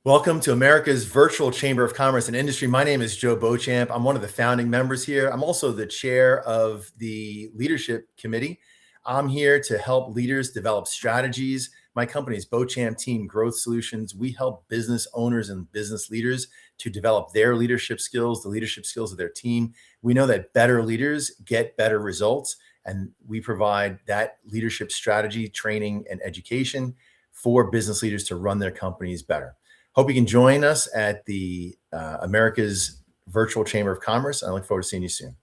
Welcome to America's Virtual Chamber of Commerce and Industry. My name is Joe Beauchamp. I'm one of the founding members here. I'm also the chair of the leadership committee. I'm here to help leaders develop strategies. My company is Beauchamp Team Growth Solutions. We help business owners and business leaders to develop their leadership skills, the leadership skills of their team. We know that better leaders get better results, and we provide that leadership strategy, training, and education for business leaders to run their companies better. Hope you can join us at the America's Virtual Chamber of Commerce. I look forward to seeing you soon.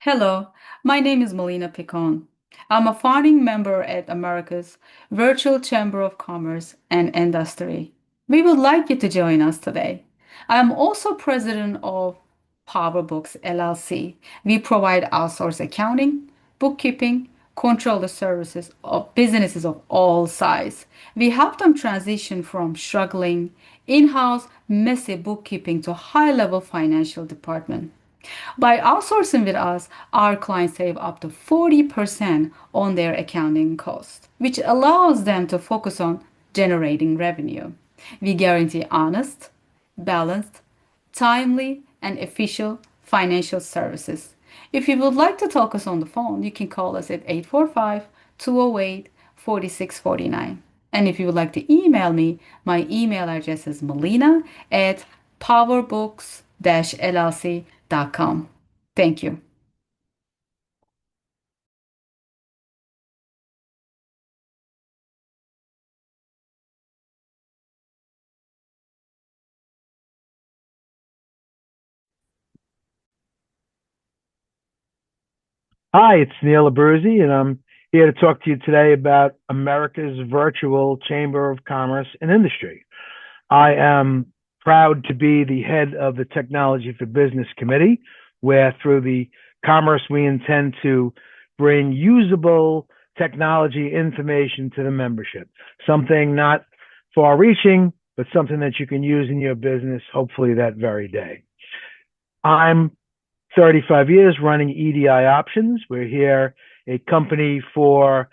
Hello, my name is Melina Picon. I'm a founding member at America's Virtual Chamber of Commerce and Industry. We would like you to join us today. I am also president of PowerBooks LLC. We provide outsourced accounting, bookkeeping, controller services of businesses of all size. We help them transition from struggling in-house messy bookkeeping to high-level financial department. By outsourcing with us, our clients save up to 40% on their accounting costs, which allows them to focus on generating revenue. We guarantee honest, balanced, timely, and efficient financial services. If you would like to talk us on the phone, you can call us at 845-208-4649. And if you would like to email me, my email address is melina@powerbooks-llc.com. Thank you. Hi, it's Neil Abruzzi, and I'm here to talk to you today about America's Virtual Chamber of Commerce and Industry. I am proud to be the head of the Technology for Business Committee, where through the Commerce we intend to bring usable technology information to the membership, something not far-reaching, but something that you can use in your business, hopefully that very day. I'm 35 years running EDI Options. We're here a company for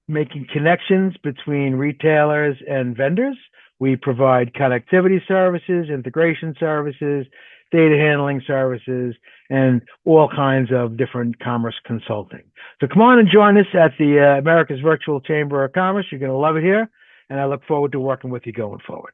making connections between retailers and vendors. We provide connectivity services, integration services, data handling services, and all kinds of different commerce consulting. So come on and join us at the America's Virtual Chamber of Commerce. You're going to love it here, and I look forward to working with you going forward.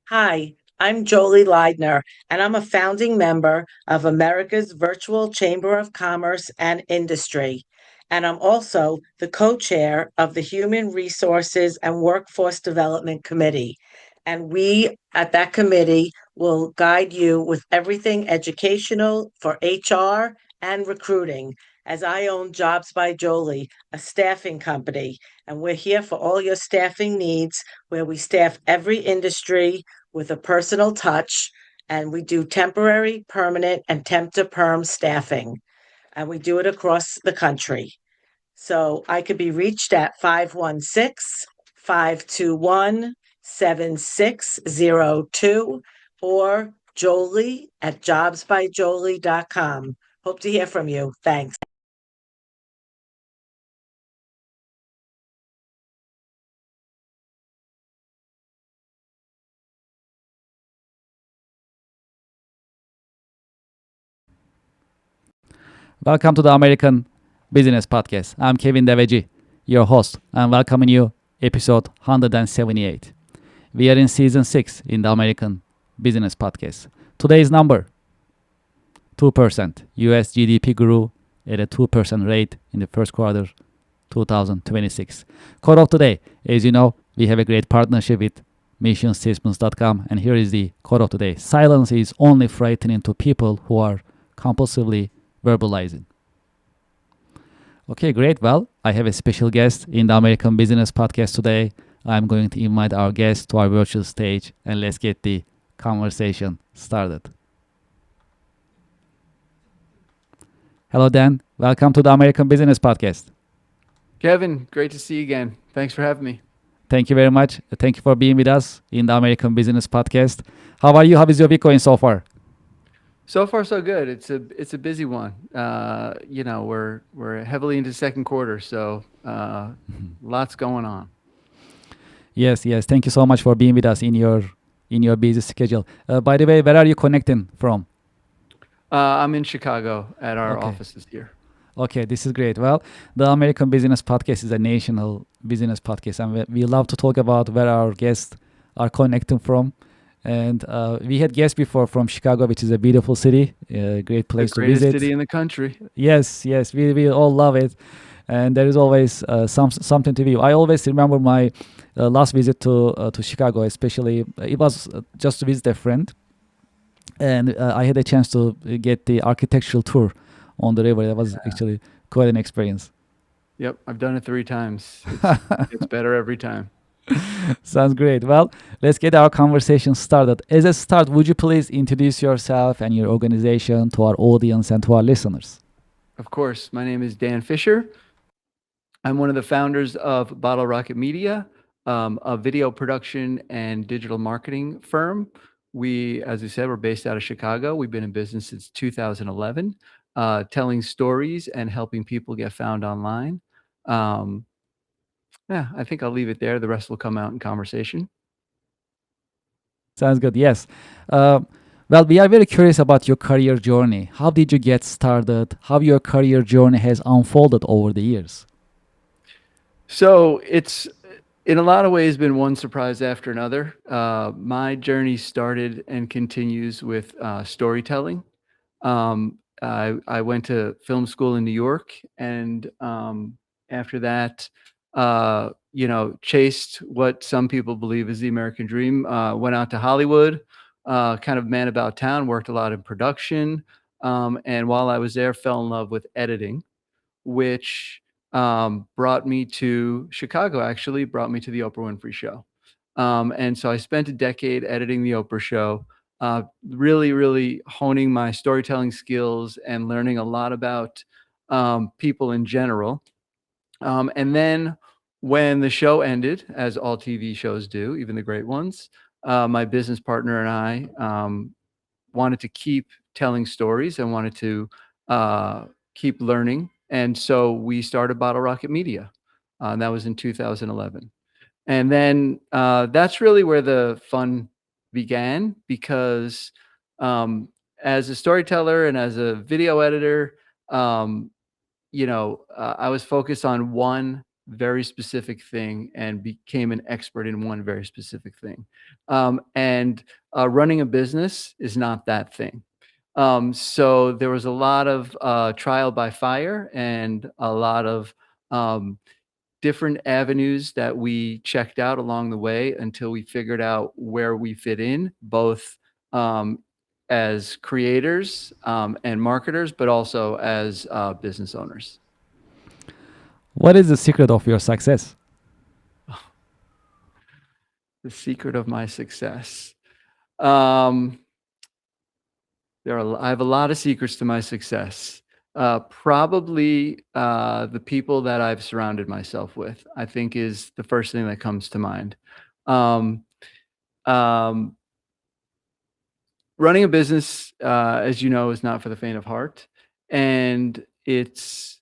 Hi, I'm Jolie Leidner, and I'm a founding member of America's Virtual Chamber of Commerce and Industry. And I'm also the co-chair of the Human Resources and Workforce Development Committee. And we at that committee will guide you with everything educational for HR and recruiting, as I own Jobs by Jolie, a staffing company. And we're here for all your staffing needs, where we staff every industry with a personal touch, and we do temporary, permanent, and temp to perm staffing, and we do it across the country. So I could be reached at 516-521-7602 or Jolie@jobsbyjolie.com. Hope to hear from you. Thanks. Welcome to the American Business Podcast. I'm Kevin Devecioglu, your host. I'm welcoming you episode 178. We are in season 6 in the American Business Podcast. Today's number, 2%. US GDP grew at a 2% rate in the first quarter 2026. Quote of today, as you know, we have a great partnership with missionsystems.com, and here is the quote of today. Silence is only frightening to people who are compulsively verbalizing. Okay, great. Well, I have a special guest in the American Business Podcast today. I'm going to invite our guest to our virtual stage, and let's get the conversation started. Hello, Dan. Welcome to the American Business Podcast. Kevin, great to see you again. Thanks for having me. Thank you very much. Thank you for being with us in the American Business Podcast. How are you? How is your week going so far? So far, so good. It's a busy one. We're heavily into second quarter, so lots going on. Yes. Thank you so much for being with us in your busy schedule. By the way, where are you connecting from? I'm in Chicago at our Okay. offices here. Okay, this is great. Well, the American Business Podcast is a national business podcast, and we love to talk about where our guests are connecting from. And we had guests before from Chicago, which is a beautiful city, a great place The to greatest visit. city in the country. Yes, we all love it, and there is always something to view. I always remember my last visit to Chicago, especially it was just to visit a friend, and I had a chance to get the architectural tour on the river. That was actually quite an experience. Yep, I've done it 3 times. It's better every time. Sounds great. Well, let's get our conversation started. As a start, would you please introduce yourself and your organization to our audience and to our listeners? Of course, my name is Dan Fisher. I'm one of the founders of Bottle Rocket Media, a video production and digital marketing firm. We, as we said, we're based out of Chicago. We've been in business since 2011, telling stories and helping people get found online. I think I'll leave it there. The rest will come out in conversation. Sounds good. Yes. Well, we are very curious about your career journey. How did you get started? How your career journey has unfolded over the years? So it's in a lot of ways been one surprise after another. My journey started and continues with storytelling. I went to film school in New York, and after that, chased what some people believe is the American dream. Went out to Hollywood, kind of man about town, worked a lot in production. And while I was there, fell in love with editing, which brought me to Chicago, actually, brought me to the Oprah Winfrey Show. And so I spent a decade editing the Oprah Show, really honing my storytelling skills and learning a lot about people in general. And then when the show ended, as all TV shows do, even the great ones, my business partner and I wanted to keep telling stories and wanted to keep learning. And so we started Bottle Rocket Media. And that was in 2011. And then that's really where the fun began, because as a storyteller and as a video editor, I was focused on one very specific thing and became an expert in one very specific thing. And running a business is not that thing. So there was a lot of trial by fire and a lot of different avenues that we checked out along the way until we figured out where we fit in, both as creators and marketers, but also as business owners. What is the secret of your success? The secret of my success. I have a lot of secrets to my success. Probably the people that I've surrounded myself with, I think, is the first thing that comes to mind. Running a business, as you know, is not for the faint of heart, and it's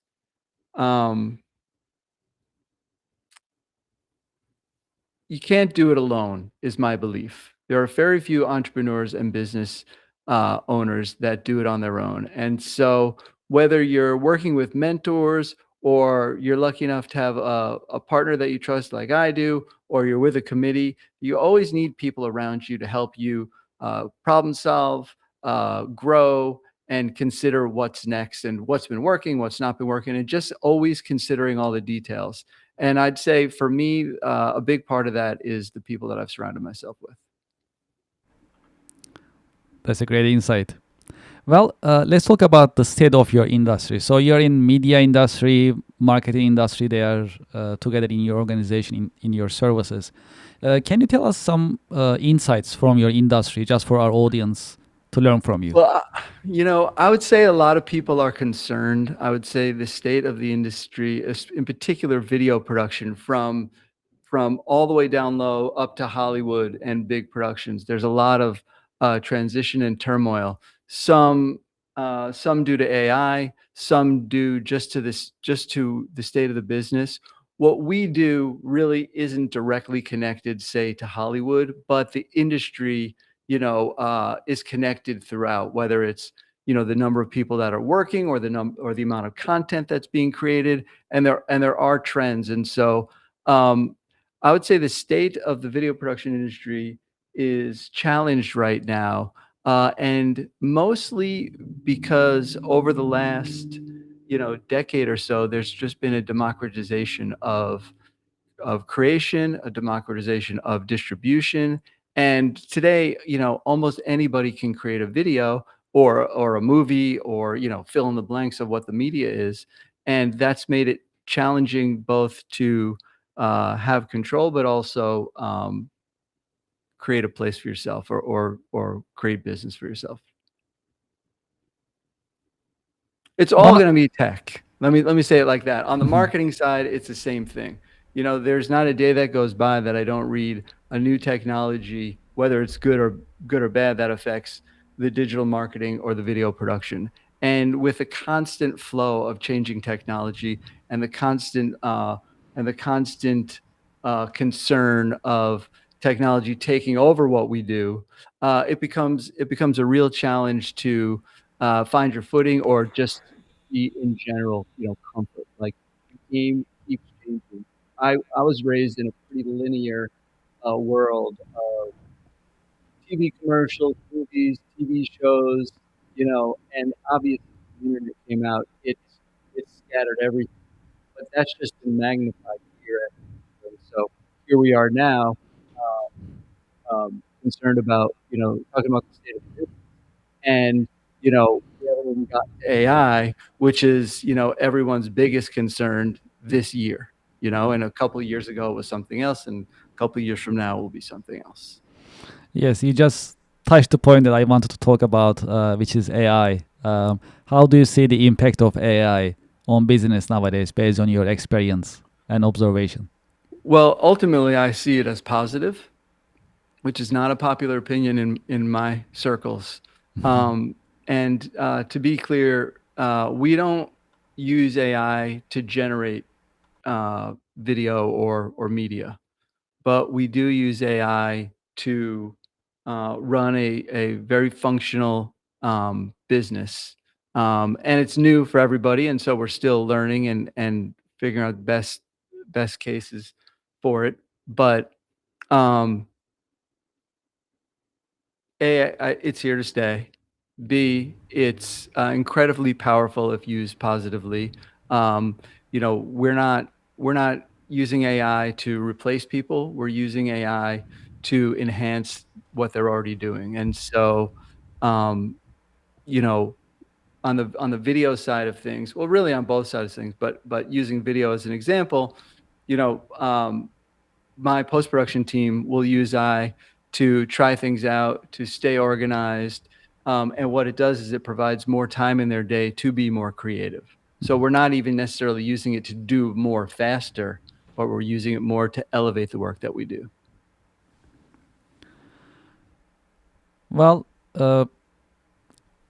you can't do it alone, is my belief. There are very few entrepreneurs and business owners that do it on their own. And so whether you're working with mentors or you're lucky enough to have a partner that you trust like I do, or you're with a committee, you always need people around you to help you problem solve, grow, and consider what's next and what's been working, what's not been working, and just always considering all the details. And I'd say for me, a big part of that is the people that I've surrounded myself with. That's a great insight. Well, let's talk about the state of your industry. So you're in media industry, marketing industry. They are together in your organization, in your services. Can you tell us some insights from your industry, just for our audience to learn from you? Well, I would say a lot of people are concerned. I would say the state of the industry, in particular video production, from all the way down low up to Hollywood and big productions. There's a lot of transition and turmoil. Some due to AI, some due just to the state of the business. What we do really isn't directly connected, say, to Hollywood, but the industry, is connected throughout, whether it's, the number of people that are working or the amount of content that's being created, and there are trends. And so I would say the state of the video production industry is challenged right now, and mostly because over the last, decade or so, there's just been a democratization of creation, a democratization of distribution. And today, almost anybody can create a video or a movie or, fill in the blanks of what the media is. And that's made it challenging both to have control, but also create a place for yourself or create business for yourself. It's all going to be tech. Let me say it like that. On the marketing side, it's the same thing. There's not a day that goes by that I don't read a new technology, whether it's good or bad, that affects the digital marketing or the video production. And with the constant flow of changing technology and the constant concern of technology taking over what we do, it becomes a real challenge to find your footing or just be in general, comfort. Like the game keeps changing. I was raised in a pretty linear world of TV commercials, movies, TV shows, and obviously the internet came out, it scattered everything. But that's just been magnified here at Episode. So here we are now, concerned about, talking about the state of the business. And, we haven't even gotten to AI, which is, everyone's biggest concern this year, and a couple of years ago it was something else, and a couple of years from now it will be something else. Yes, you just touched the point that I wanted to talk about, which is AI. How do you see the impact of AI on business nowadays, based on your experience and observation? Well, ultimately, I see it as positive, which is not a popular opinion in my circles. And to be clear, we don't use AI to generate video or media, but we do use AI to run a very functional business. And it's new for everybody, and so we're still learning and figuring out the best cases for it. But A, it's here to stay. B, it's incredibly powerful if used positively. We're not using AI to replace people. We're using AI to enhance what they're already doing. And so, on the video side of things, well, really on both sides of things, but using video as an example, my post-production team will use AI to try things out, to stay organized. And what it does is it provides more time in their day to be more creative. So we're not even necessarily using it to do more faster, but we're using it more to elevate the work that we do. Well,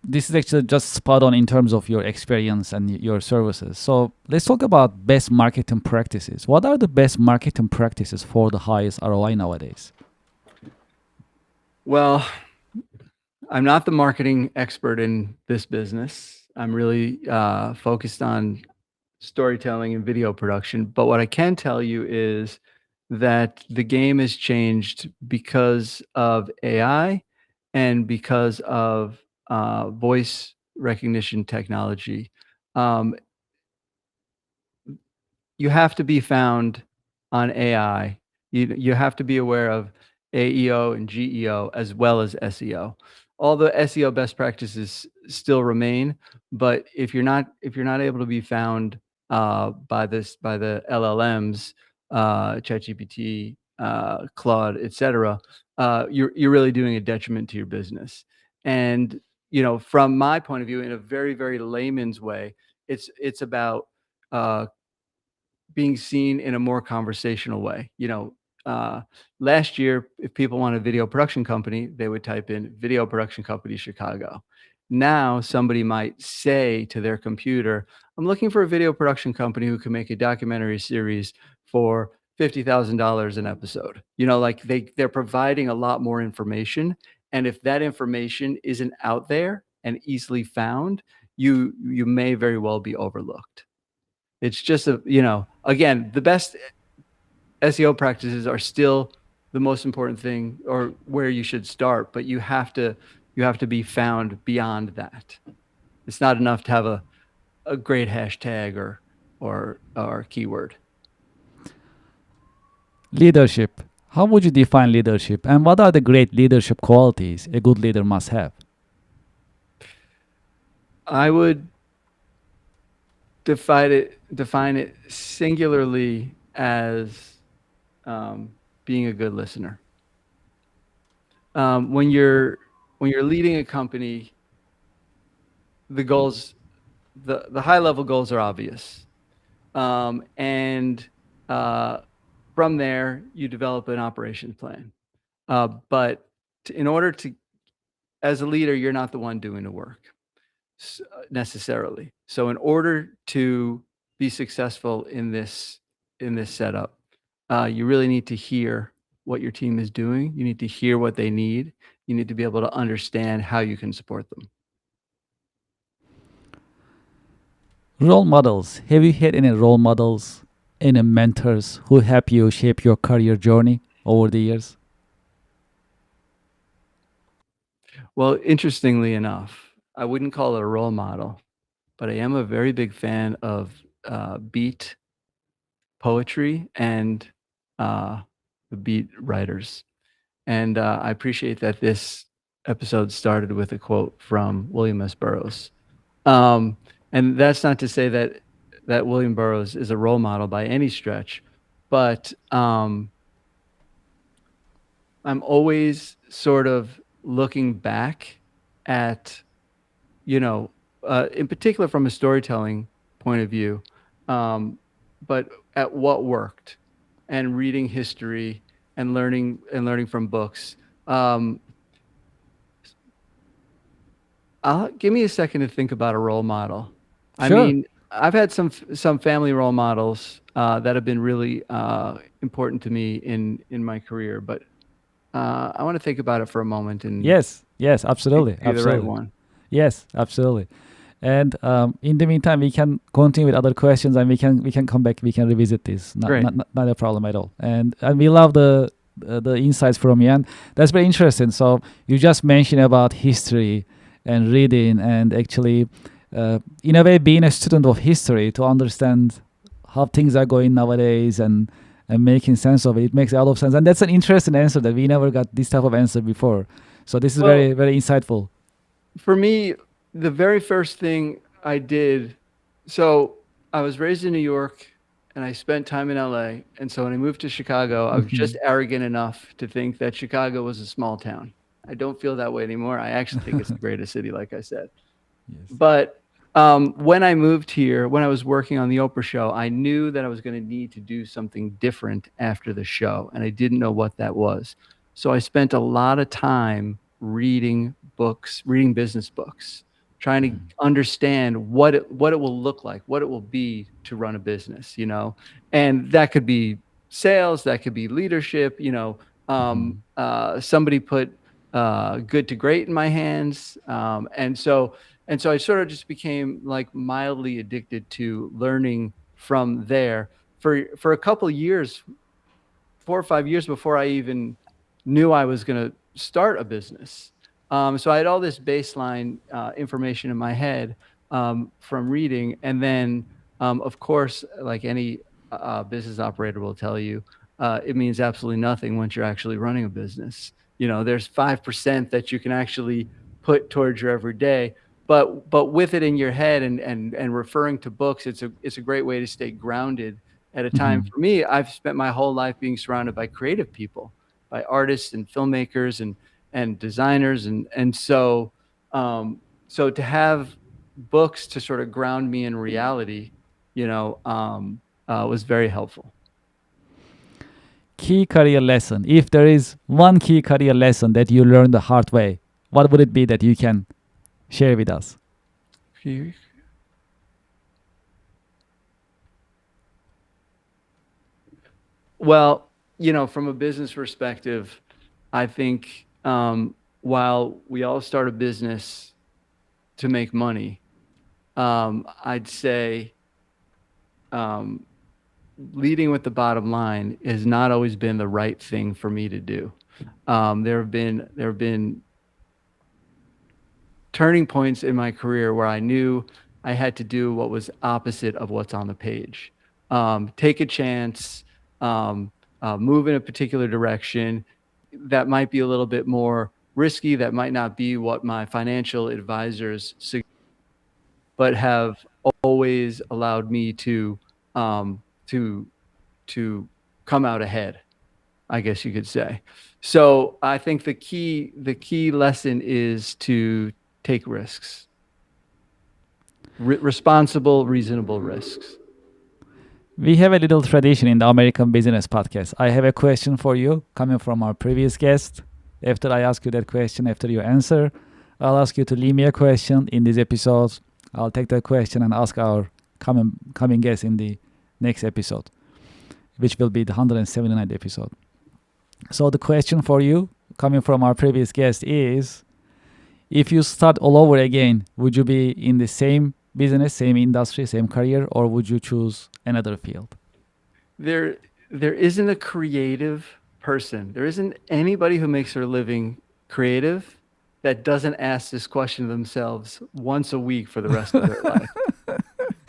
this is actually just spot on in terms of your experience and your services. So let's talk about best marketing practices. What are the best marketing practices for the highest ROI nowadays? Well, I'm not the marketing expert in this business. I'm really focused on storytelling and video production. But what I can tell you is that the game has changed because of AI and because of voice recognition technology. Um, you have to be found on AI. You have to be aware of AEO and GEO as well as SEO. All the SEO best practices still remain, but if you're not able to be found by the LLMs, ChatGPT, Claude, etc., you're really doing a detriment to your business. And from my point of view, in a very, very layman's way, it's about being seen in a more conversational way. Last year, if people want a video production company, they would type in video production company Chicago. Now, somebody might say to their computer, I'm looking for a video production company who can make a documentary series for $50,000 an episode. Like they're providing a lot more information. And if that information isn't out there and easily found, you may very well be overlooked. It's just again, the best SEO practices are still the most important thing, or where you should start, but you have to be found beyond that. It's not enough to have a great hashtag or keyword. Leadership. How would you define leadership, and what are the great leadership qualities a good leader must have? I would define it singularly as being a good listener. When you're leading a company, the goals, the high level goals are obvious, and from there you develop an operations plan. But in order to, as a leader, you're not the one doing the work necessarily. So in order to be successful in this setup, you really need to hear what your team is doing. You need to hear what they need. You need to be able to understand how you can support them. Role models. Have you had any role models, any mentors who help you shape your career journey over the years? Well, interestingly enough, I wouldn't call it a role model, but I am a very big fan of beat poetry and the beat writers. And I appreciate that this episode started with a quote from William S. Burroughs. And that's not to say that William Burroughs is a role model by any stretch, but I'm always sort of looking back at, in particular from a storytelling point of view, but at what worked, and reading history and learning from books. Give me a second to think about a role model. I Sure. mean, I've had some family role models that have been really important to me in my career, but I want to think about it for a moment and Yes, absolutely. pick the right Absolutely. one. Yes, absolutely. And in the meantime, we can continue with other questions, and we can come back. We can revisit this. Great. Not a problem at all. And we love the insights from you, and that's very interesting. So you just mentioned about history and reading, and actually, in a way, being a student of history to understand how things are going nowadays and making sense of it. It makes a lot of sense, and that's an interesting answer that we never got this type of answer before. So this is Well, very, very insightful. For me, the very first thing I did, so I was raised in New York and I spent time in LA. And so when I moved to Chicago, I was just arrogant enough to think that Chicago was a small town. I don't feel that way anymore. I actually think it's the greatest city, like I said. Yes. But when I moved here, when I was working on the Oprah show, I knew that I was going to need to do something different after the show, and I didn't know what that was. So I spent a lot of time reading books, reading business books, trying to understand what it will look like, what it will be to run a business, and that could be sales, that could be leadership, somebody put good to great in my hands. And And so I sort of just became like mildly addicted to learning from there for a couple of years, 4 or 5 years before I even knew I was going to start a business. So I had all this baseline information in my head from reading. And then, of course, like any business operator will tell you, it means absolutely nothing once you're actually running a business. There's 5% that you can actually put towards your everyday. But with it in your head and referring to books, it's a great way to stay grounded at a time. For me, I've spent my whole life being surrounded by creative people, by artists and filmmakers and designers. And so to have books to sort of ground me in reality, was very helpful. Key career lesson. If there is one key career lesson that you learned the hard way, what would it be that you can share with us? Well, from a business perspective, I think while we all start a business to make money, I'd say leading with the bottom line has not always been the right thing for me to do. There have been turning points in my career where I knew I had to do what was opposite of what's on the page. Take a chance, move in a particular direction that might be a little bit more risky, that might not be what my financial advisors suggest, but have always allowed me to come out ahead, I guess you could say. So I think the key lesson is to take risks, responsible, reasonable risks. We have a little tradition in the American Business Podcast. I have a question for you coming from our previous guest. After I ask you that question, after you answer, I'll ask you to leave me a question in this episode. I'll take that question and ask our coming guest in the next episode, which will be the 179th episode. So the question for you, coming from our previous guest, is, if you start all over again, would you be in the same business, same industry, same career, or would you choose another field? There isn't a creative person. There isn't anybody who makes their living creative that doesn't ask this question to themselves once a week for the rest of their life.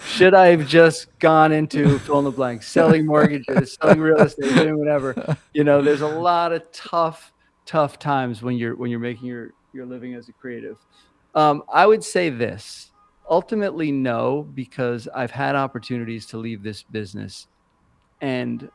Should I have just gone into fill in the blank, selling mortgages, selling real estate, doing whatever? There's a lot of tough times when you're making your living as a creative. I would say this. Ultimately, no, because I've had opportunities to leave this business and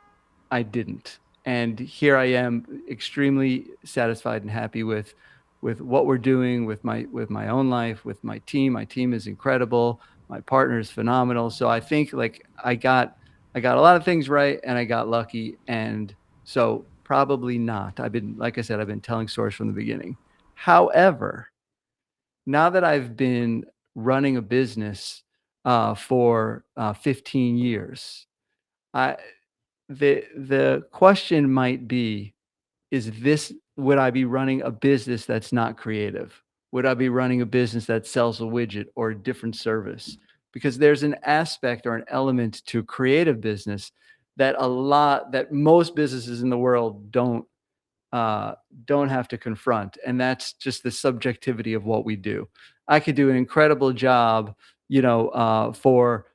I didn't. And here I am, extremely satisfied and happy with what we're doing with my own life, with my team. My team is incredible. My partner is phenomenal. So I think like I got a lot of things right and I got lucky. And so probably not. Like I said, I've been telling stories from the beginning. However, now that I've been running a business for 15 years, the question might be, would I be running a business that's not creative? Would I be running a business that sells a widget or a different service? Because there's an aspect or an element to creative business that most businesses in the world don't have to confront. And that's just the subjectivity of what we do. I could do an incredible job, for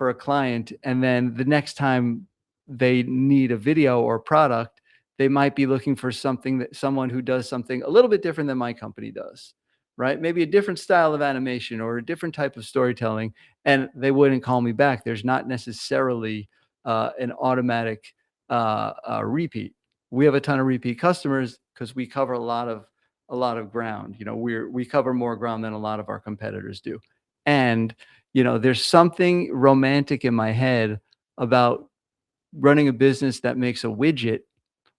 a client. And then the next time they need a video or product, they might be looking for someone who does something a little bit different than my company does, right? Maybe a different style of animation or a different type of storytelling, and they wouldn't call me back. There's not necessarily an automatic repeat. We have a ton of repeat customers because we cover a lot of ground. We cover more ground than a lot of our competitors do. And, there's something romantic in my head about running a business that makes a widget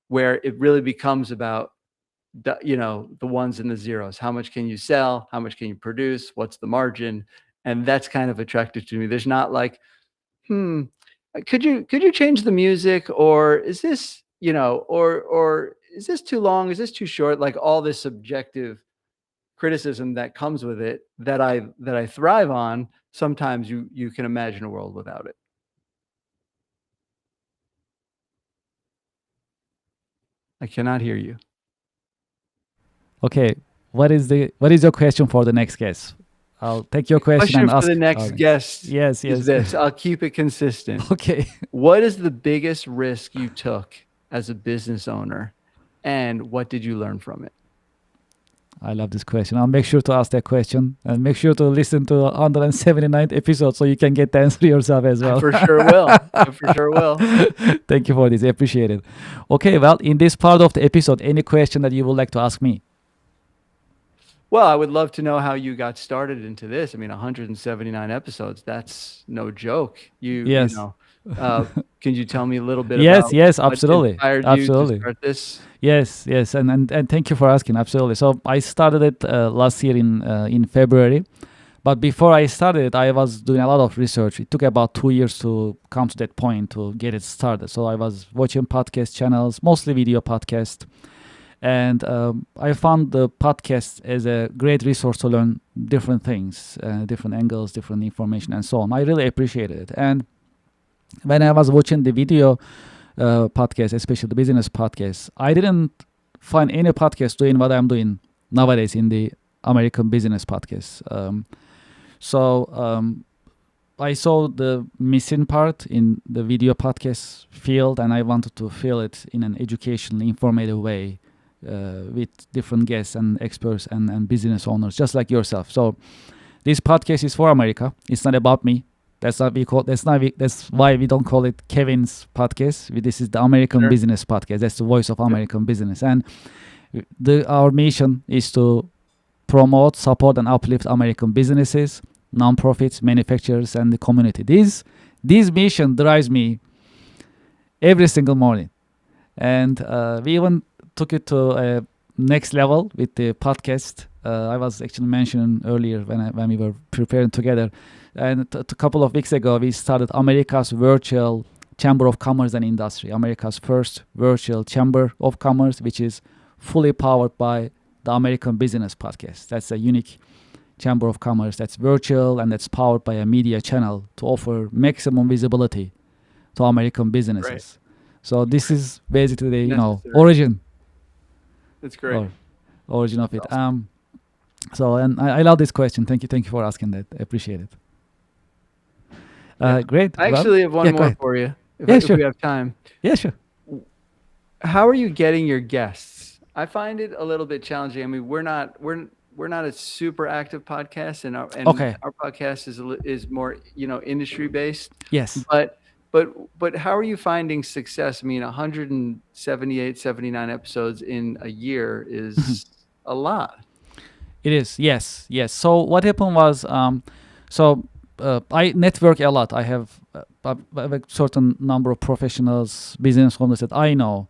where it really becomes about the ones and the zeros. How much can you sell? How much can you produce? What's the margin? And that's kind of attractive to me. There's not like, could you change the music, or is this, or is this too long? Is this too short? Like all this subjective criticism that comes with it that I thrive on, sometimes you can imagine a world without it. I cannot hear you. Okay, what is your question for the next guest? I'll take your question and For ask the next guest Yes, is yes. this. I'll keep it consistent. Okay. What is the biggest risk you took as a business owner, and what did you learn from it? I love this question. I'll make sure to ask that question, and make sure to listen to the 179th episode so you can get the answer yourself as well. I for sure will. I for sure will. Thank you for this. I appreciate it. Okay, well, in this part of the episode, any question that you would like to ask me? Well, I would love to know how you got started into this. I mean, 179 episodes, that's no joke. Yes. You know, can you tell me a little bit Yes, about yes, what absolutely. inspired Absolutely. you to start this? Yes, yes, and thank you for asking. Absolutely. So I started it last year in February, but before I started it, I was doing a lot of research. It took about 2 years to come to that point to get it started. So I was watching podcast channels, mostly video podcast, and I found the podcast as a great resource to learn different things, different angles, different information, and so on. I really appreciated it. And when I was watching the video podcast, especially the business podcast, I didn't find any podcast doing what I'm doing nowadays in the American business podcast. So I saw the missing part in the video podcast field, and I wanted to fill it in an educational, informative way with different guests and experts and business owners, just like yourself. So this podcast is for America. It's not about me. That's why we don't call it Kevin's podcast. This is the American business podcast. That's the voice of American business. And our mission is to promote, support, and uplift American businesses, nonprofits, manufacturers, and the community. This mission drives me every single morning. And we even took it to a next level with the podcast. I was actually mentioning earlier when we were preparing together. And a couple of weeks ago, we started America's virtual Chamber of Commerce and Industry, America's first virtual Chamber of Commerce, which is fully powered by the American Business Podcast. That's a unique Chamber of Commerce that's virtual and that's powered by a media channel to offer maximum visibility to American businesses. Right. So this is basically the Necessary. origin. That's great. Origin of it. Awesome. So I love this question. Thank you for asking that. I appreciate it. Great. I actually have one go more ahead. for you, Yeah, if sure. we have time. Yeah, sure. How are you getting your guests? I find it a little bit challenging. I mean, we're not a super active podcast, and our podcast is more industry based. Yes. But how are you finding success? I mean, 178, 79 episodes in a year is a lot. It is. Yes. So what happened was, I network a lot. I have a certain number of professionals, business owners that I know.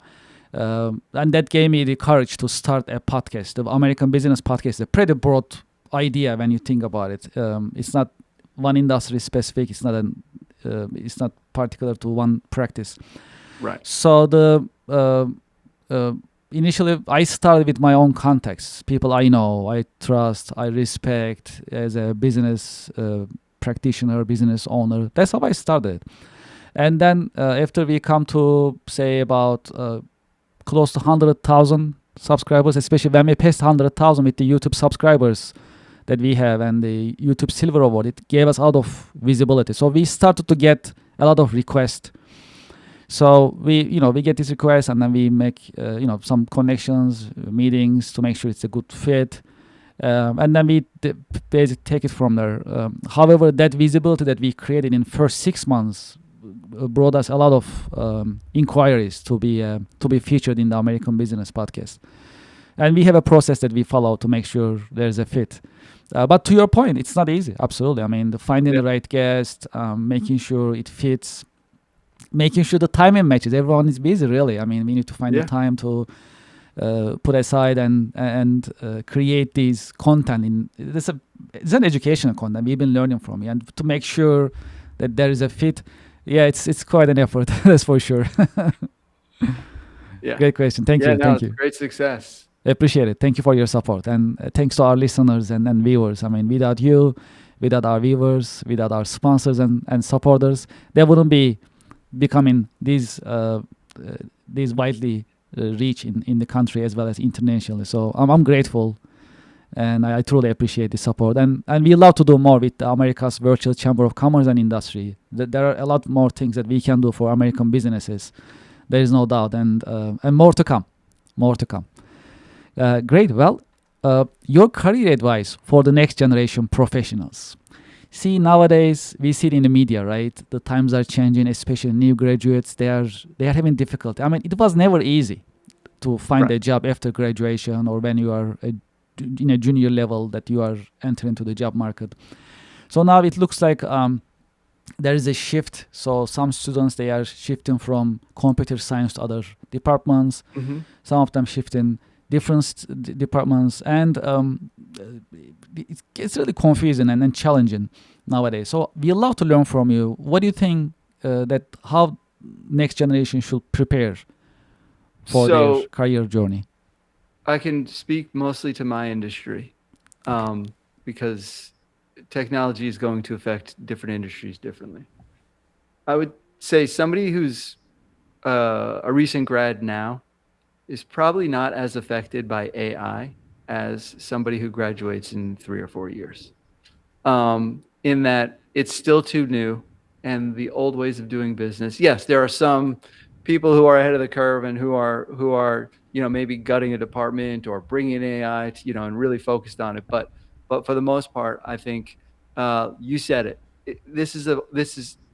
And that gave me the courage to start a podcast. The American Business Podcast is a pretty broad idea when you think about it. It's not one industry specific. It's not particular to one practice. Right. So initially I started with my own contacts, people I know, I trust, I respect as a business practitioner, business owner. That's how I started. And then after we come to say about close to 100,000 subscribers, especially when we passed 100,000 with the YouTube subscribers that we have and the YouTube Silver Award, it gave us a lot of visibility. So we started to get a lot of requests. So we get these requests and then we make some connections, meetings to make sure it's a good fit. And then we basically take it from there. However, that visibility that we created in first 6 months brought us a lot of inquiries to be featured in the American Business Podcast. And we have a process that we follow to make sure there's a fit. But to your point, it's not easy. Absolutely. I mean, finding the right guest, making sure it fits, making sure the timing matches. Everyone is busy, really. I mean, we need to find the time to put aside and create these content. It's an educational content we've been learning from, and to make sure that there is a fit. Yeah, it's quite an effort. That's for sure. Yeah. Great question. Thank you. Thank you. Great success. Appreciate it. Thank you for your support. And thanks to our listeners and viewers. I mean, without you, without our viewers, without our sponsors and supporters, there wouldn't be becoming these widely reach in the country as well as internationally. So I'm grateful, and I truly appreciate the support. And we love to do more with America's Virtual Chamber of Commerce and Industry. There are a lot more things that we can do for American businesses. There is no doubt, and more to come. More to come. Great. Well, your career advice for the next generation professionals. See, nowadays we see it in the media, right? The times are changing, especially new graduates. They are having difficulty. I mean, it was never easy to find Right. a job after graduation or when you are in a junior level that you are entering to the job market. So now it looks like there is a shift. So some students, they are shifting from computer science to other departments. Mm-hmm. Some of them shifting different departments, and it gets really confusing and challenging nowadays. So we love to learn from you. What do you think that how next generation should prepare for their So career journey? I can speak mostly to my industry, because technology is going to affect different industries differently. I would say somebody who's a recent grad now is probably not as affected by AI as somebody who graduates in 3 or 4 years. In that it's still too new, and the old ways of doing business. Yes, there are some people who are ahead of the curve and who are maybe gutting a department or bringing AI and really focused on it. But for the most part, I think you said it. This is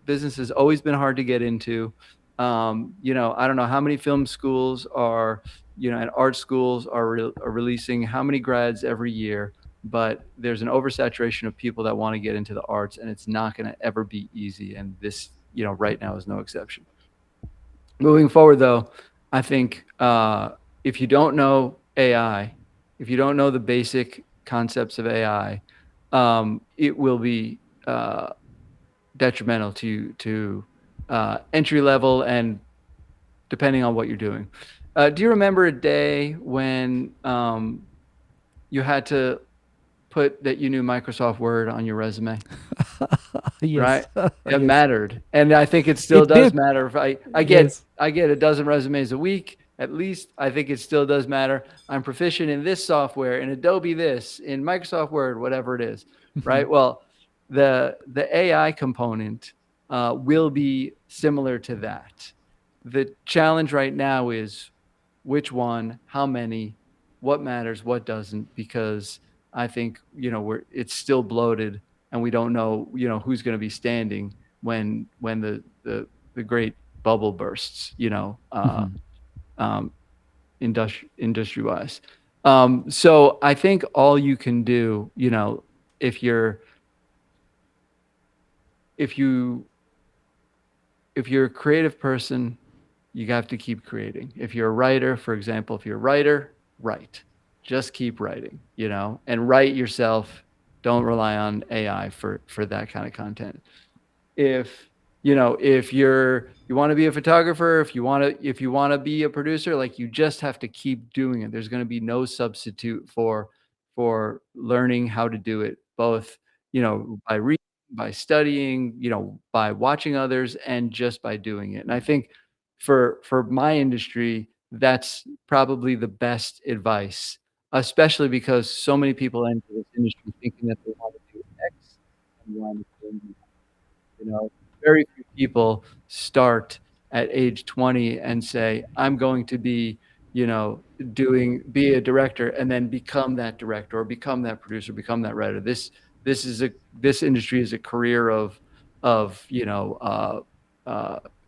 business has always been hard to get into. I don't know how many film schools are and art schools are releasing how many grads every year, but there's an oversaturation of people that want to get into the arts, and it's not going to ever be easy. And this, right now is no exception. Moving forward, though, I think if you don't know AI, if you don't know the basic concepts of AI, it will be detrimental to entry level and depending on what you're doing. Do you remember a day when you had to put that you knew Microsoft Word on your resume? Yes. Right? It Yes. mattered. And I think it still It does did. matter. If I get Yes. a dozen resumes a week, at least. I think it still does matter. I'm proficient in this software, in Adobe this, in Microsoft Word, whatever it is. Right? Well, the AI component will be similar to that. The challenge right now is which one, how many, what matters, what doesn't, because I think it's still bloated, and we don't know who's going to be standing when the great bubble bursts, industry wise. So I think all you can do, if you're a creative person, you have to keep creating. If you're a writer, for example, if you're a writer, write. Just keep writing, and write yourself. Don't rely on AI for that kind of content. If you want to be a photographer, if you want to be a producer, like, you just have to keep doing it. There's going to be no substitute for learning how to do it, both by reading, by studying, by watching others, and just by doing it. And I think for my industry, that's probably the best advice, especially because so many people enter this industry thinking that they want to do X and want to do Y. Very few people start at age 20 and say, I'm going to be, be a director, and then become that director or become that producer, become that writer. This industry is a career of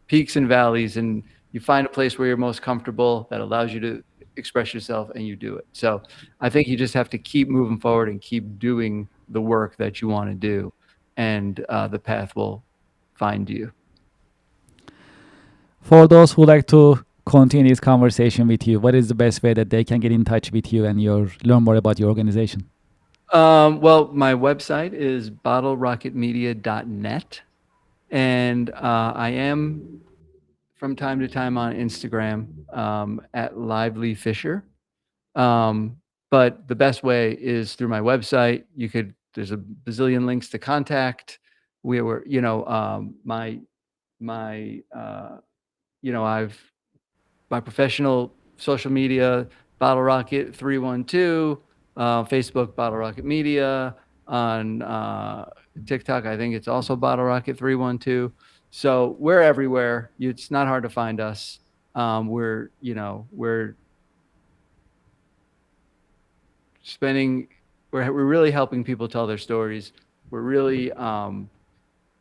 peaks and valleys, and you find a place where you're most comfortable that allows you to express yourself, and you do it. So I think you just have to keep moving forward and keep doing the work that you want to do, and the path will find you. For those who like to continue this conversation with you, what is the best way that they can get in touch with you and learn more about your organization? Well, my website is bottlerocketmedia.net, and I am from time to time on Instagram at Lively Fisher. But the best way is through my website. There's a bazillion links to contact. My professional social media, Bottle Rocket 312, Facebook, Bottle Rocket Media, on TikTok, I think it's also Bottle Rocket 312. So we're everywhere. It's not hard to find us. We're really helping people tell their stories. We're really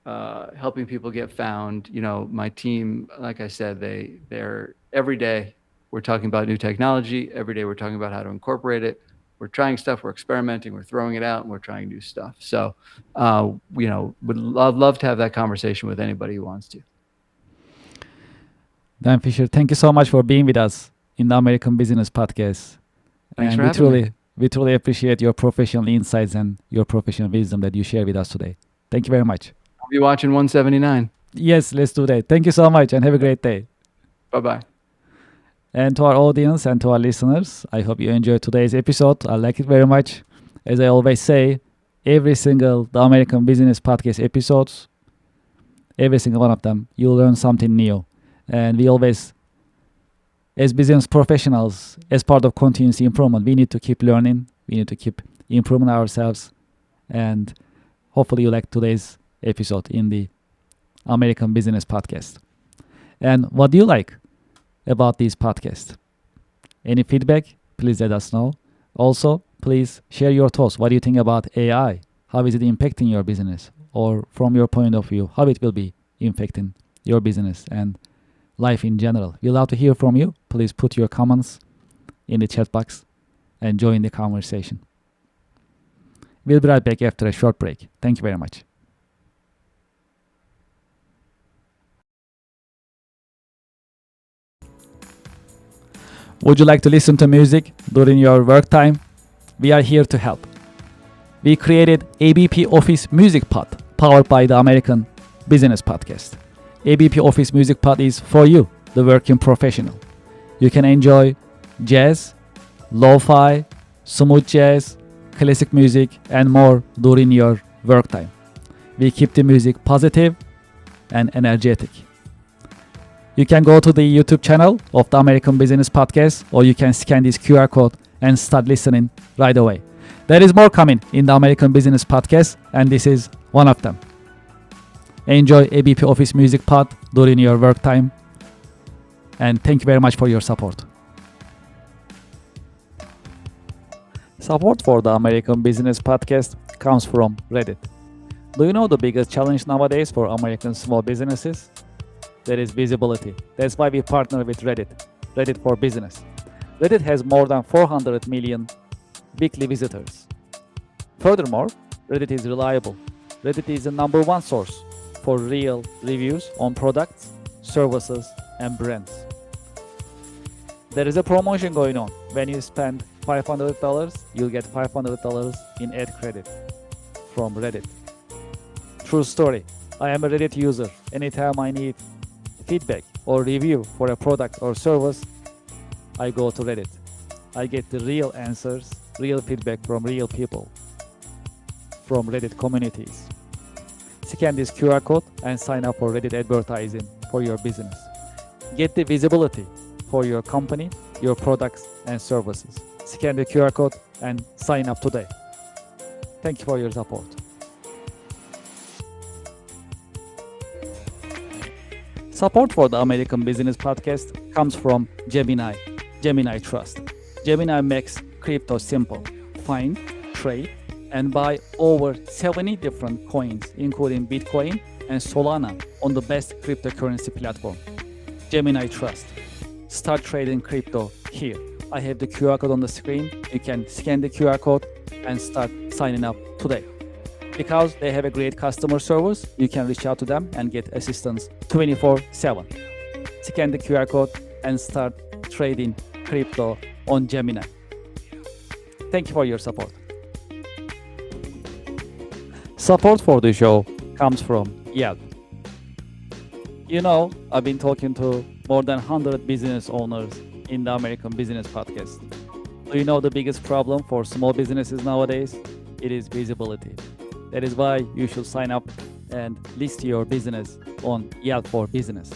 helping people get found. My team, like I said, they're every day we're talking about new technology. Every day we're talking about how to incorporate it. We're trying stuff, we're experimenting, we're throwing it out, and we're trying new stuff. So, would love to have that conversation with anybody who wants to. Dan Fisher, thank you so much for being with us in the American Business Podcast. Thanks and for having me. We truly appreciate your professional insights and your professional wisdom that you share with us today. Thank you very much. I'll be watching 179. Yes, let's do that. Thank you so much and have a great day. Bye-bye. And to our audience and to our listeners, I hope you enjoyed today's episode. I like it very much. As I always say, every single The American Business Podcast episodes, every single one of them, you'll learn something new. And we always, as business professionals, as part of continuous improvement, we need to keep learning. We need to keep improving ourselves. And hopefully you like today's episode in the American Business Podcast. And what do you like about these podcasts? Any feedback? Please let us know. Also, please share your thoughts. What do you think about AI? How is it impacting your business? Or from your point of view, how it will be impacting your business and life in general? We love to hear from you. Please put your comments in the chat box and join the conversation. We'll be right back after a short break. Thank you very much. Would you like to listen to music during your work time? We are here to help. We created ABP Office Music Pod, powered by the American Business Podcast. ABP Office Music Pod is for you, the working professional. You can enjoy jazz, lo-fi, smooth jazz, classic music, and more during your work time. We keep the music positive and energetic. You can go to the YouTube channel of the American Business Podcast, or you can scan this QR code and start listening right away. There is more coming in the American Business Podcast, and this is one of them. Enjoy ABP Office Music Pod during your work time, and thank you very much for your support. Support for the American Business Podcast comes from Reddit. Do you know the biggest challenge nowadays for American small businesses? There is visibility. That's why we partner with Reddit for Business. Reddit has more than 400 million weekly visitors. Furthermore, Reddit is reliable. Reddit is the number one source for real reviews on products, services, and brands. There is a promotion going on. When you spend $500, you'll get $500 in ad credit from Reddit. True story. I am a Reddit user. Anytime I need feedback or review for a product or service, I go to Reddit. I get the real answers, real feedback from real people, from Reddit communities. Scan this QR code and sign up for Reddit advertising for your business. Get the visibility for your company, your products and services. Scan the QR code and sign up today. Thank you for your support. Support for the American Business Podcast comes from Gemini Trust. Gemini makes crypto simple. Find, trade, and buy over 70 different coins, including Bitcoin and Solana, on the best cryptocurrency platform. Gemini Trust. Start trading crypto here. I have the QR code on the screen. You can scan the QR code and start signing up today. Because they have a great customer service, you can reach out to them and get assistance 24/7. Scan the QR code and start trading crypto on Gemini. Thank you for your support. Support for the show comes from Yelp. You know, I've been talking to more than 100 business owners in the American Business Podcast. Do you know the biggest problem for small businesses nowadays? It is visibility. That is why you should sign up and list your business on Yelp for Business.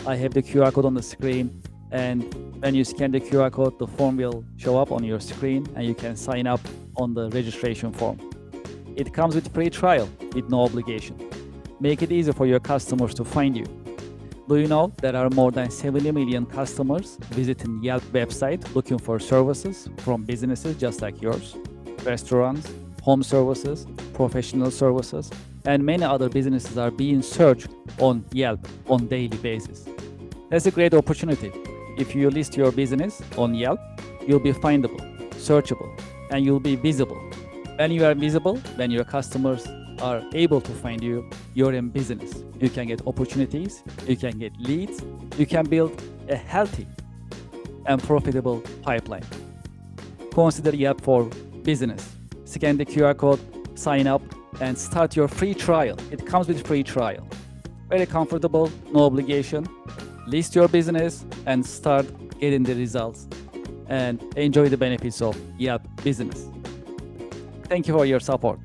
I have the QR code on the screen, and when you scan the QR code, the form will show up on your screen and you can sign up on the registration form. It comes with free trial with no obligation. Make it easy for your customers to find you. Do you know there are more than 70 million customers visiting Yelp website looking for services from businesses just like yours? Restaurants, home services, professional services, and many other businesses are being searched on Yelp on daily basis. That's a great opportunity. If you list your business on Yelp, you'll be findable, searchable, and you'll be visible. When you are visible, when your customers are able to find you, you're in business. You can get opportunities, you can get leads, you can build a healthy and profitable pipeline. Consider Yelp for Business. Scan the QR code, sign up, and start your free trial. It comes with free trial. Very comfortable, no obligation. List your business and start getting the results and enjoy the benefits of Yelp Business. Thank you for your support.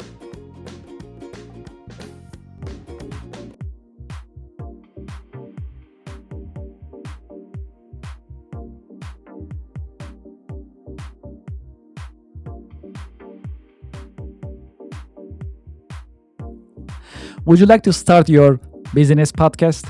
Would you like to start your business podcast?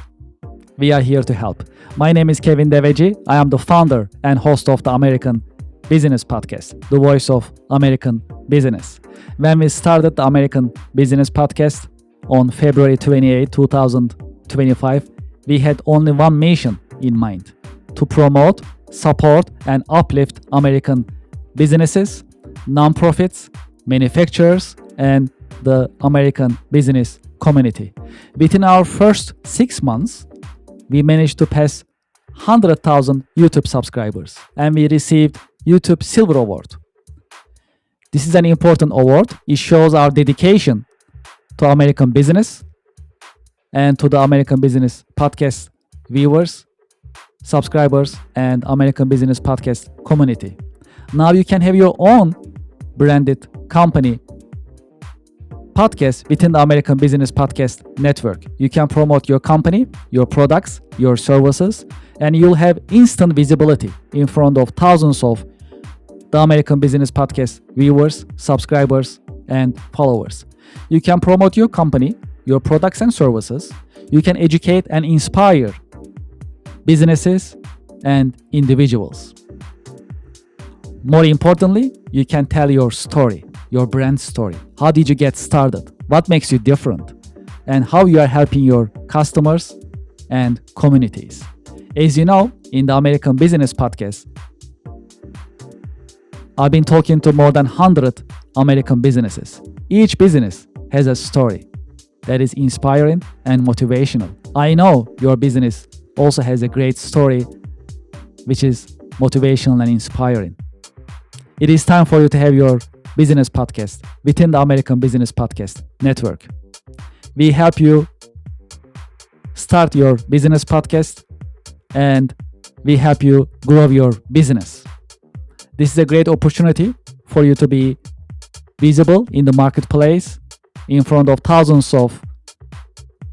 We are here to help. My name is Kevin Devecioglu. I am the founder and host of the American Business Podcast, the voice of American business. When we started the American Business Podcast on February 28, 2025, we had only one mission in mind: to promote, support, and uplift American businesses, nonprofits, manufacturers, and the American business community. Within our first 6 months, we managed to pass 100,000 YouTube subscribers, and we received YouTube Silver Award. This is an important award. It shows our dedication to American business and to the American Business Podcast viewers, subscribers, and American Business Podcast community. Now you can have your own branded company podcast within the American Business Podcast Network. You can promote your company, your products, your services, and you'll have instant visibility in front of thousands of the American Business Podcast viewers, subscribers, and followers. You can promote your company, your products and services. You can educate and inspire businesses and individuals. More importantly, you can tell your story, your brand story. How did you get started? What makes you different? And how you are helping your customers and communities. As you know, in the American Business Podcast, I've been talking to more than 100 American businesses. Each business has a story that is inspiring and motivational. I know your business also has a great story which is motivational and inspiring. It is time for you to have your business podcast within the American Business Podcast Network. We help you start your business podcast and we help you grow your business. This is a great opportunity for you to be visible in the marketplace in front of thousands of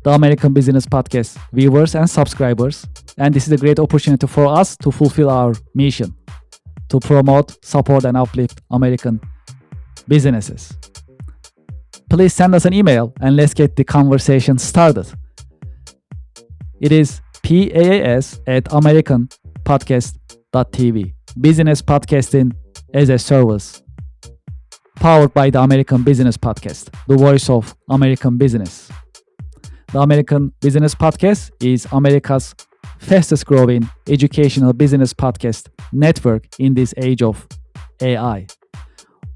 the American Business Podcast viewers and subscribers. And this is a great opportunity for us to fulfill our mission to promote, support, and uplift American businesses. Please send us an email and let's get the conversation started. It is PaaS@americanpodcast.tv. Business podcasting as a service. Powered by the American Business Podcast, the voice of American business. The American Business Podcast is America's fastest growing educational business podcast network in this age of AI.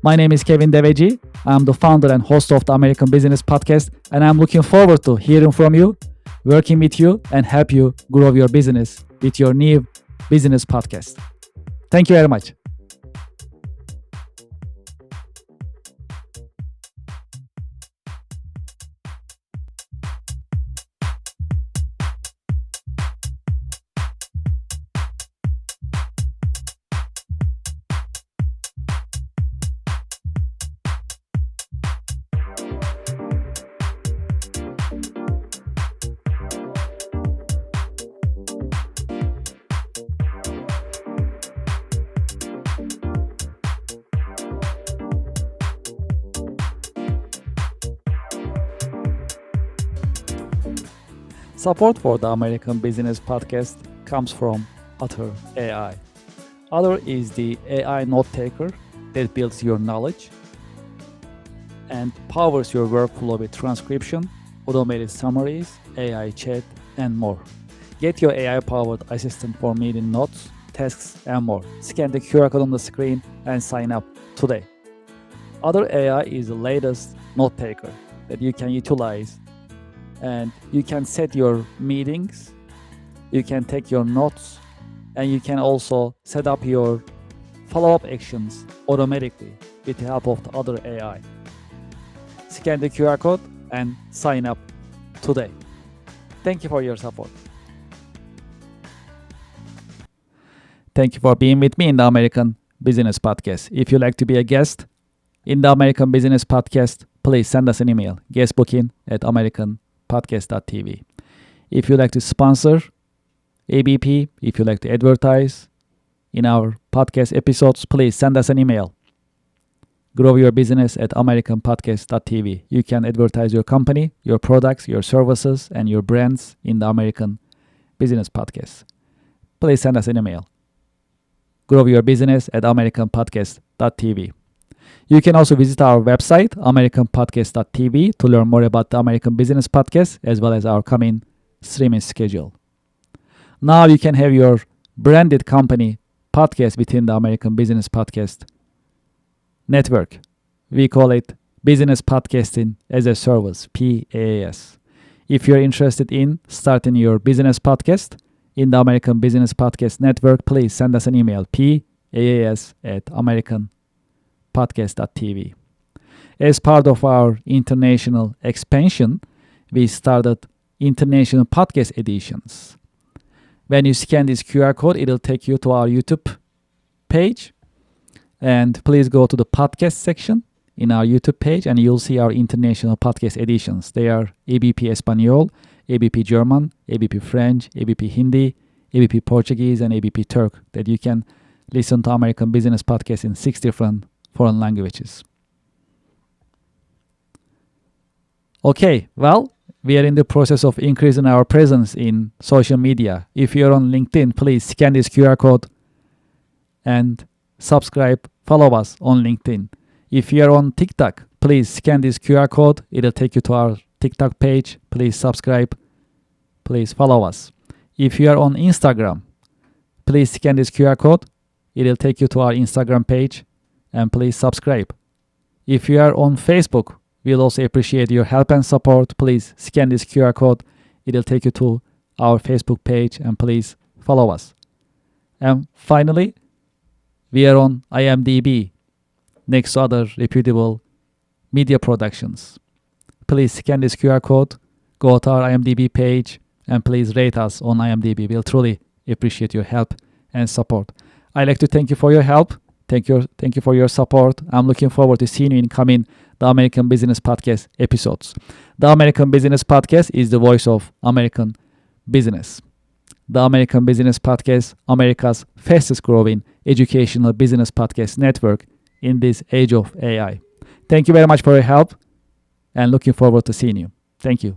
My name is Kevin Devecioglu. I'm the founder and host of the American Business Podcast, and I'm looking forward to hearing from you, working with you, and help you grow your business with your new business podcast. Thank you very much. Support for the American Business Podcast comes from Otter AI. Otter is the AI note taker that builds your knowledge and powers your workflow with transcription, automated summaries, AI chat, and more. Get your AI-powered assistant for meeting notes, tasks, and more. Scan the QR code on the screen and sign up today. Otter AI is the latest note taker that you can utilize, and you can set your meetings, you can take your notes, and you can also set up your follow-up actions automatically with the help of the Otter AI. Scan the QR code and sign up today. Thank you for your support. Thank you for being with me in the American Business Podcast. If you'd like to be a guest in the American Business Podcast, please send us an email, guestbooking@americanpodcast.tv. If you'd like to sponsor ABP, if you'd like to advertise in our podcast episodes, please send us an email, growyourbusiness@americanpodcast.tv. You can advertise your company, your products, your services, and your brands in the American Business Podcast. Please send us an email, growyourbusiness@americanpodcast.tv. You can also visit our website, americanpodcast.tv, to learn more about the American Business Podcast as well as our coming streaming schedule. Now you can have your branded company podcast within the American Business Podcast network. We call it Business Podcasting as a Service, PaaS. If you're interested in starting your business podcast in the American Business Podcast network, please send us an email, paas@americanpodcast.tv. As part of our international expansion, we started international podcast editions. When you scan this QR code, it'll take you to our YouTube page. And please go to the podcast section in our YouTube page and you'll see our international podcast editions. They are ABP Espanol, ABP German, ABP French, ABP Hindi, ABP Portuguese, and ABP Turk, that you can listen to American Business Podcast in 6 different foreign languages. Okay, well, we are in the process of increasing our presence in social media. If you're on LinkedIn, please scan this QR code and subscribe, follow us on LinkedIn. If you're on TikTok, please scan this QR code. It'll take you to our TikTok page. Please subscribe. Please follow us. If you are on Instagram, please scan this QR code. It'll take you to our Instagram page and please subscribe. If you are on Facebook, we'll also appreciate your help and support. Please scan this QR code. It'll take you to our Facebook page and please follow us. And finally, we are on IMDb, next to other reputable media productions. Please scan this QR code, go to our IMDb page, and please rate us on IMDb. We'll truly appreciate your help and support. I'd like to thank you for your help. Thank you for your support. I'm looking forward to seeing you in coming the American Business Podcast episodes. The American Business Podcast is the voice of American business. The American Business Podcast, America's fastest growing educational business podcast network in this age of AI. Thank you very much for your help and looking forward to seeing you. Thank you.